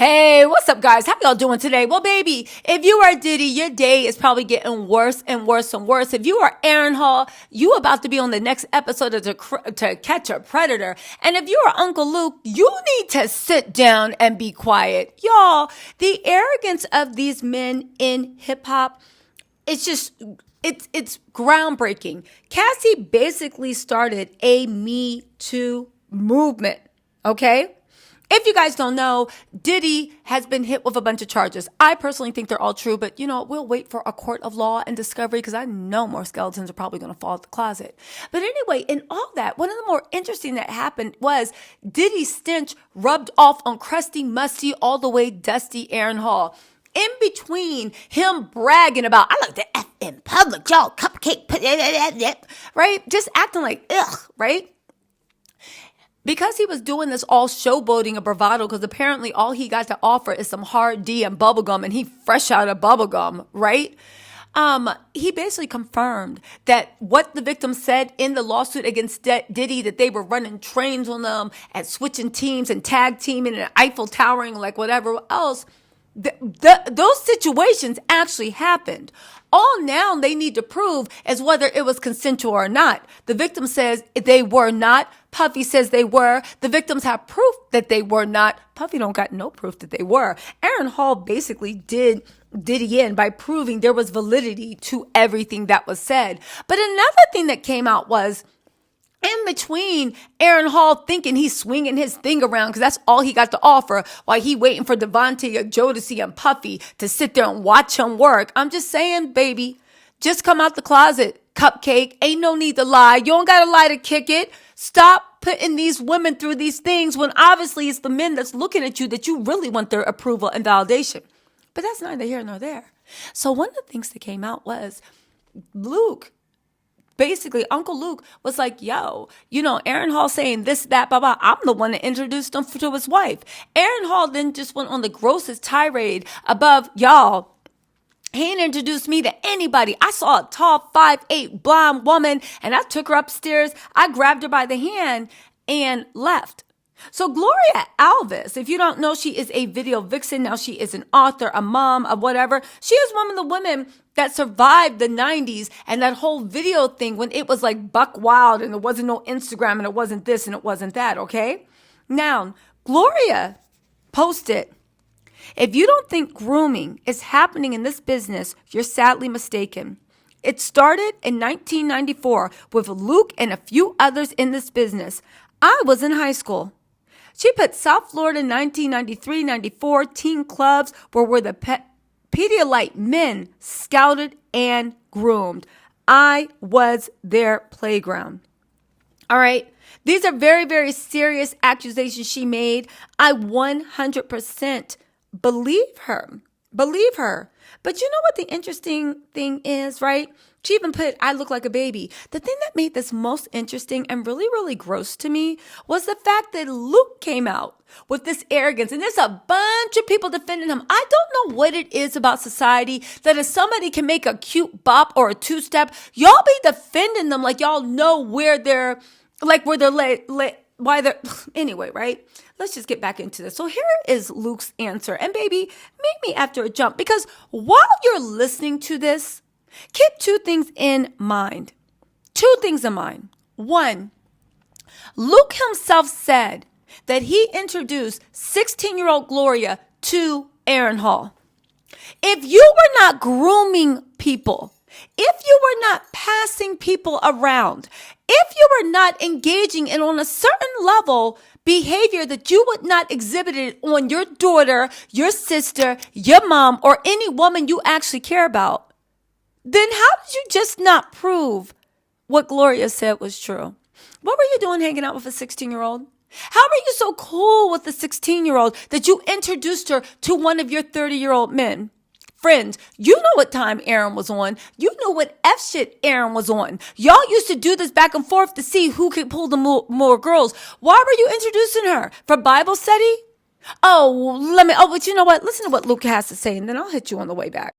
Hey, what's up, guys? How y'all doing today? Well, baby, if you are Diddy, your day is probably getting worse and worse and worse. If you are Aaron Hall, you about to be on the next episode of to Catch a Predator. And if you are Uncle Luke, you need to sit down and be quiet. Y'all, the arrogance of these men in hip hop, it's just, it's groundbreaking. Cassie basically started a Me Too movement, okay? If you guys don't know, Diddy has been hit with a bunch of charges. I personally think they're all true, but we'll wait for a court of law and discovery because I know more skeletons are probably going to fall out the closet. But anyway, in all that, one of the more interesting that happened was Diddy's stench rubbed off on crusty, musty, all the way dusty Aaron Hall. In between him bragging about, I like to F in public, y'all, cupcake, right? Just acting like, ugh, right? Because he was doing this all showboating and bravado, because apparently all he got to offer is some hard D and bubblegum, and he fresh out of bubblegum, right? He basically confirmed that what the victim said in the lawsuit against Diddy, that they were running trains on them and switching teams and tag teaming and Eiffel Towering, like whatever else. Those situations actually happened. All now they need to prove is whether it was consensual or not. The victim says they were not. Puffy says they were. The victims have proof that they were not. Puffy don't got no proof that they were. Aaron Hall basically did Diddy in by proving there was validity to everything that was said. But another thing that came out was, in between Aaron Hall thinking he's swinging his thing around because that's all he got to offer while he waiting for Devontae, Jodeci, and Puffy to sit there and watch him work. I'm just saying, baby, just come out the closet, cupcake. Ain't no need to lie. You don't got to lie to kick it. Stop putting these women through these things when obviously it's the men that's looking at you that you really want their approval and validation. But that's neither here nor there. So one of the things that came out was Luke. Basically, Uncle Luke was like, yo, Aaron Hall saying this, that, blah, blah. I'm the one that introduced him to his wife. Aaron Hall then just went on the grossest tirade above, y'all. He ain't introduced me to anybody. I saw a tall 5'8" blonde woman and I took her upstairs. I grabbed her by the hand and left. So Gloria Velez, if you don't know, she is a video vixen. Now she is an author, a mom, a whatever. She is one of the women that survived the 90s and that whole video thing when it was like buck wild and there wasn't no Instagram and it wasn't this and it wasn't that, okay? Now, Gloria posted, if you don't think grooming is happening in this business, you're sadly mistaken. It started in 1994 with Luke and a few others in this business. I was in high school. She put South Florida 1993-94 teen clubs were where the Pedialyte men scouted and groomed. I was their playground. All right. These are very, very serious accusations she made. I 100% believe her. Believe her. But you know what the interesting thing is, right? She even put, I look like a baby. The thing that made this most interesting and really, really gross to me was the fact that Luke came out with this arrogance. And there's a bunch of people defending him. I don't know what it is about society that if somebody can make a cute bop or a two-step, y'all be defending them like y'all know where they're, why they're, anyway, right? Let's just get back into this. So here is Luke's answer. And baby, meet me after a jump, because while you're listening to this, keep two things in mind. Two things in mind. One, Luke himself said that he introduced 16-year-old Gloria to Aaron Hall. If you were not grooming people, if you were not passing people around, if you were not engaging in on a certain level behavior that you would not exhibit it on your daughter, your sister, your mom, or any woman you actually care about, then how did you just not prove what Gloria said was true? What were you doing hanging out with a 16-year-old? How were you so cool with a 16-year-old that you introduced her to one of your 30-year-old men? Friends, you know what time Aaron was on. You know what F shit Aaron was on. Y'all used to do this back and forth to see who could pull the more girls. Why were you introducing her? For Bible study? But you know what? Listen to what Luke has to say, and then I'll hit you on the way back.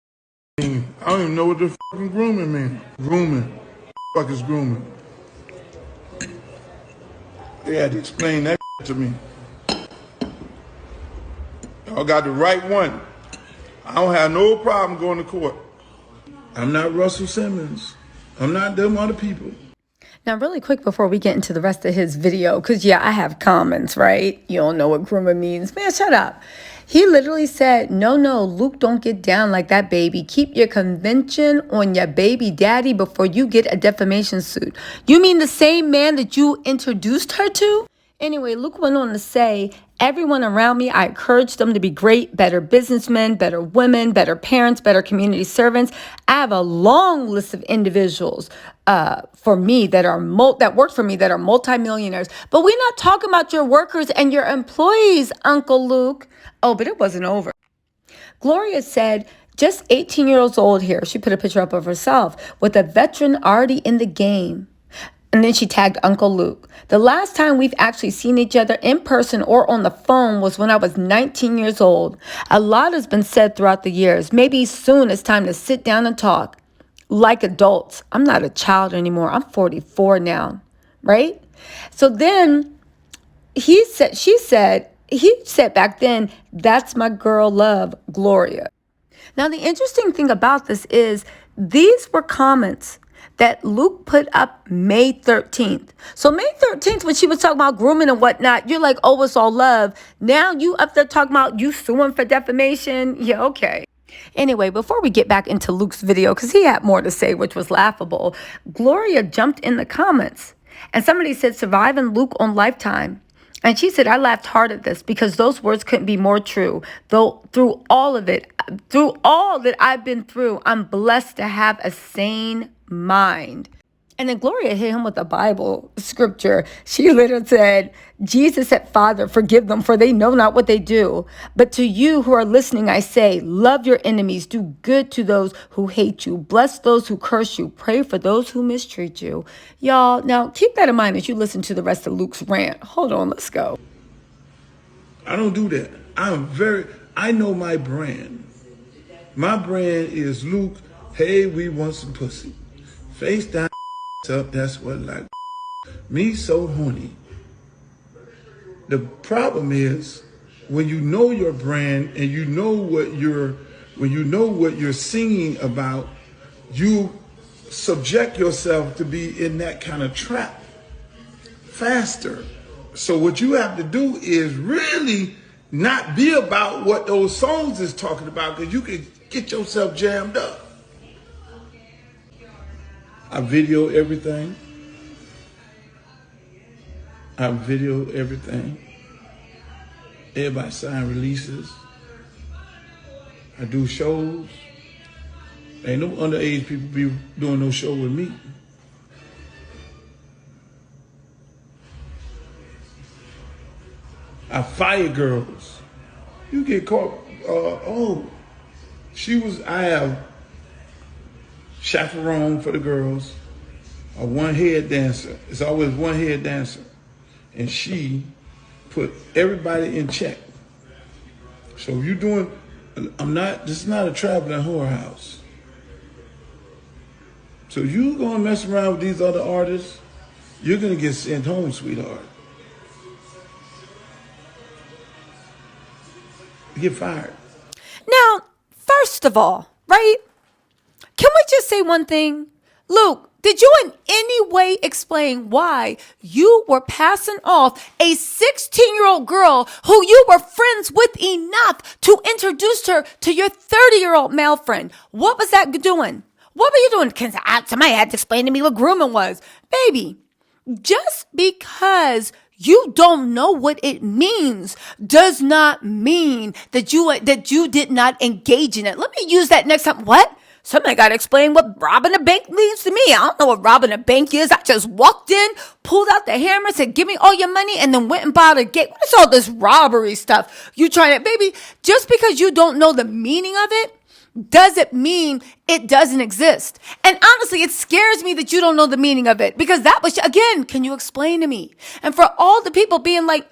I don't even know what the fucking grooming means. Grooming. Fuck is grooming? They had to explain that to me. Y'all got the right one. I don't have no problem going to court. I'm not Russell Simmons. I'm not them other people. Now, really quick before we get into the rest of his video, because yeah, I have comments, right? You don't know what grooming means. Man, shut up. He literally said, no, Luke, don't get down like that, baby. Keep your convention on your baby daddy before you get a defamation suit. You mean the same man that you introduced her to? Anyway, Luke went on to say, everyone around me, I encourage them to be great, better businessmen, better women, better parents, better community servants. I have a long list of individuals for me that work for me that are multimillionaires. But we're not talking about your workers and your employees, Uncle Luke. Oh, but it wasn't over. Gloria said, just 18 years old here. She put a picture up of herself with a veteran already in the game. And then she tagged Uncle Luke. The last time we've actually seen each other in person or on the phone was when I was 19 years old. A lot has been said throughout the years. Maybe soon it's time to sit down and talk like adults. I'm not a child anymore. I'm 44 now, right? So then he said back then, that's my girl love, Gloria. Now, the interesting thing about this is these were comments that Luke put up May 13th. So May 13th, when she was talking about grooming and whatnot, you're like, oh, it's all love. Now you up there talking about you suing for defamation. Yeah, okay. Anyway, before we get back into Luke's video, because he had more to say, which was laughable, Gloria jumped in the comments and somebody said, surviving Luke on Lifetime. And she said, I laughed hard at this because those words couldn't be more true. Though through all that I've been through, I'm blessed to have a sane mind. And then Gloria hit him with a Bible scripture. She literally said, Jesus said, Father, forgive them, for they know not what they do. But to you who are listening, I say, love your enemies, do good to those who hate you, bless those who curse you, pray for those who mistreat you. Y'all, now keep that in mind as you listen to the rest of Luke's rant. Hold on, let's go. I don't do that. I know my brand. My brand is Luke, hey, we want some pussy. Face down, up, that's what like. Me so horny. The problem is when you know your brand and you know what you're singing about, you subject yourself to be in that kind of trap faster. So what you have to do is really not be about what those songs is talking about, because you can get yourself jammed up. I video everything. Everybody sign releases. I do shows. Ain't no underage people be doing no show with me. I fire girls. You get caught, I have chaperone for the girls, a one-head dancer. It's always one-head dancer. And she put everybody in check. So if you're doing, this is not a traveling whorehouse. So you gonna mess around with these other artists, you're gonna get sent home, sweetheart. You get fired. Now, first of all, right? Can we just say one thing? Luke, did you in any way explain why you were passing off a 16-year-old girl who you were friends with enough to introduce her to your 30-year-old male friend? What was that doing? What were you doing? Because somebody had to explain to me what grooming was. Baby, just because you don't know what it means does not mean that you did not engage in it. Let me use that next time. What? Somebody got to explain what robbing a bank means to me. I don't know what robbing a bank is. I just walked in, pulled out the hammer, said, give me all your money, and then went and bought a gate. What is all this robbery stuff? You trying to, baby, just because you don't know the meaning of it, doesn't mean it doesn't exist. And honestly, it scares me that you don't know the meaning of it, because that was, again, can you explain to me? And for all the people being like,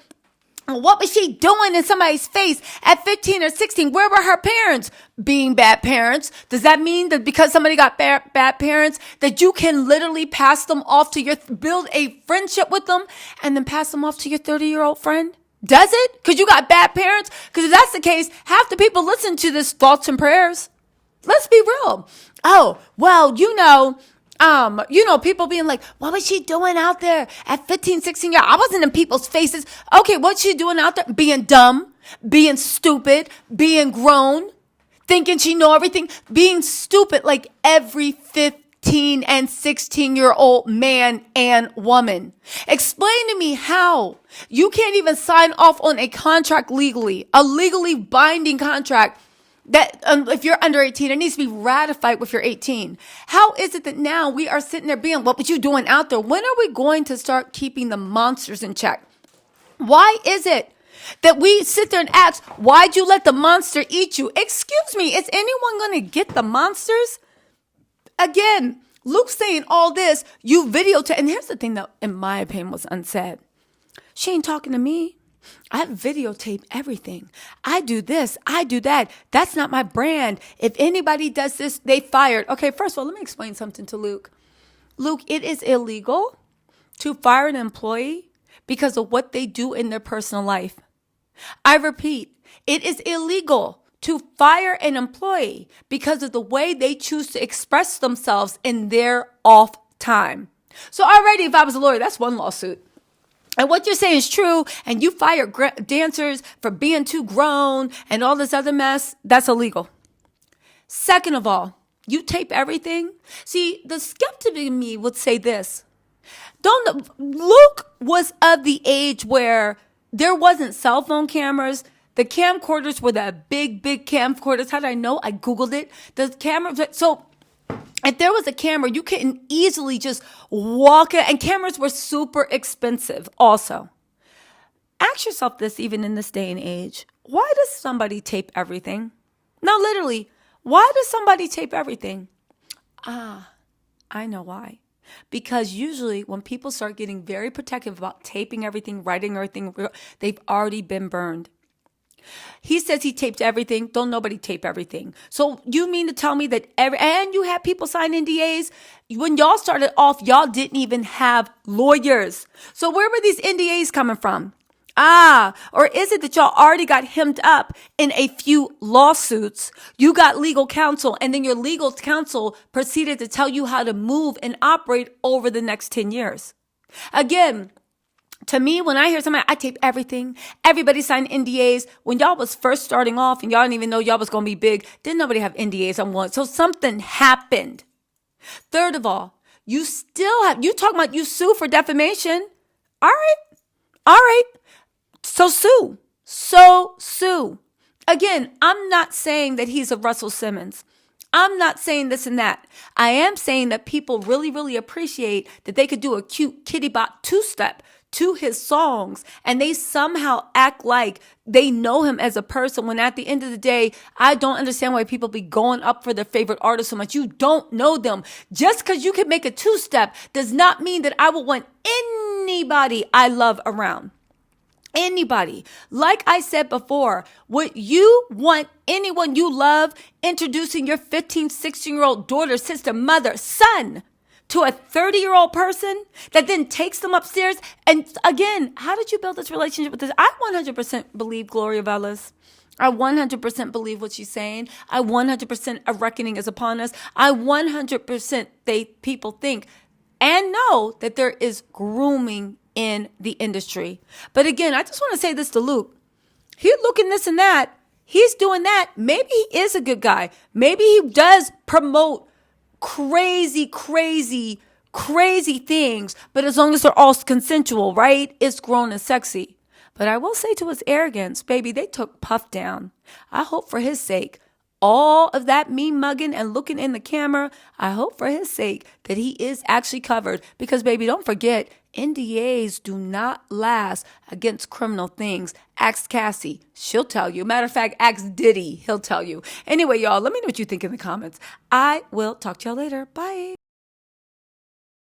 what was she doing in somebody's face at 15 or 16? Where were her parents? Being bad parents. Does that mean that because somebody got bad parents, that you can literally pass them off to build a friendship with them and then pass them off to your 30-year-old friend? Does it? Because you got bad parents? Because if that's the case, half the people listen to this thoughts and prayers. Let's be real. Oh, well, people being like, what was she doing out there at 15, 16 years? I wasn't in people's faces. Okay, what's she doing out there? Being dumb, being stupid, being grown, thinking she know everything, being stupid like every 15 and 16-year-old man and woman. Explain to me how you can't even sign off on a contract legally, a legally binding contract that if you're under 18, it needs to be ratified if you're 18. How is it that now we are sitting there being, what were you doing out there? When are we going to start keeping the monsters in check? Why is it that we sit there and ask, why'd you let the monster eat you? Excuse me, is anyone going to get the monsters? Again, Luke's saying all this, you videotape, and here's the thing that, in my opinion, was unsaid. She ain't talking to me. I videotape everything. I do this. I do that. That's not my brand. If anybody does this, they fired. Okay, first of all, let me explain something to Luke. Luke, it is illegal to fire an employee because of what they do in their personal life. I repeat, it is illegal to fire an employee because of the way they choose to express themselves in their off time. So already, if I was a lawyer, that's one lawsuit. And what you're saying is true, and you fire dancers for being too grown and all this other mess, that's illegal. Second of all, you tape everything. See, the skeptic in me would say this. Luke was of the age where there wasn't cell phone cameras. The camcorders were the big camcorders. How did I know? I Googled it. The cameras. So if there was a camera, you couldn't easily just walk it. And cameras were super expensive also. Ask yourself this, even in this day and age. Why does somebody tape everything? No, literally, why does somebody tape everything? I know why. Because usually when people start getting very protective about taping everything, writing everything, they've already been burned. He says he taped everything. Don't nobody tape everything. So you mean to tell me that and you had people sign NDAs? When y'all started off, y'all didn't even have lawyers. So where were these NDAs coming from? Or is it that y'all already got hemmed up in a few lawsuits? You got legal counsel, and then your legal counsel proceeded to tell you how to move and operate over the next 10 years. Again, to me, when I hear somebody, I tape everything. Everybody signed NDAs. When y'all was first starting off and y'all didn't even know y'all was going to be big, didn't nobody have NDAs on one. So something happened. Third of all, you talking about you sue for defamation. All right. So sue. Again, I'm not saying that he's a Russell Simmons. I'm not saying this and that. I am saying that people really, really appreciate that they could do a cute kitty bop two-step to his songs, and they somehow act like they know him as a person, when at the end of the day, I don't understand why people be going up for their favorite artist so much. You don't know them. Just because you can make a two-step does not mean that I will want anybody I love around. Anybody. Like I said before, would you want anyone you love introducing your 15, 16-year-old daughter, sister, mother, son to a 30-year-old person that then takes them upstairs? And again, how did you build this relationship with this? I 100% believe Gloria Velez. I 100% believe what she's saying. I 100% a reckoning is upon us. I 100% people think and know that there is grooming in the industry. But again, I just want to say this to Luke. He's looking this and that. He's doing that. Maybe he is a good guy. Maybe he does promote crazy things, but as long as they're all consensual, right? It's grown and sexy. But I will say, to his arrogance, baby, they took Puff down. I hope for his sake, all of that me mugging and looking in the camera, I hope for his sake that he is actually covered. Because, baby, don't forget, NDAs do not last against criminal things. Ask Cassie. She'll tell you. Matter of fact, ask Diddy. He'll tell you. Anyway, y'all, let me know what you think in the comments. I will talk to y'all later. Bye.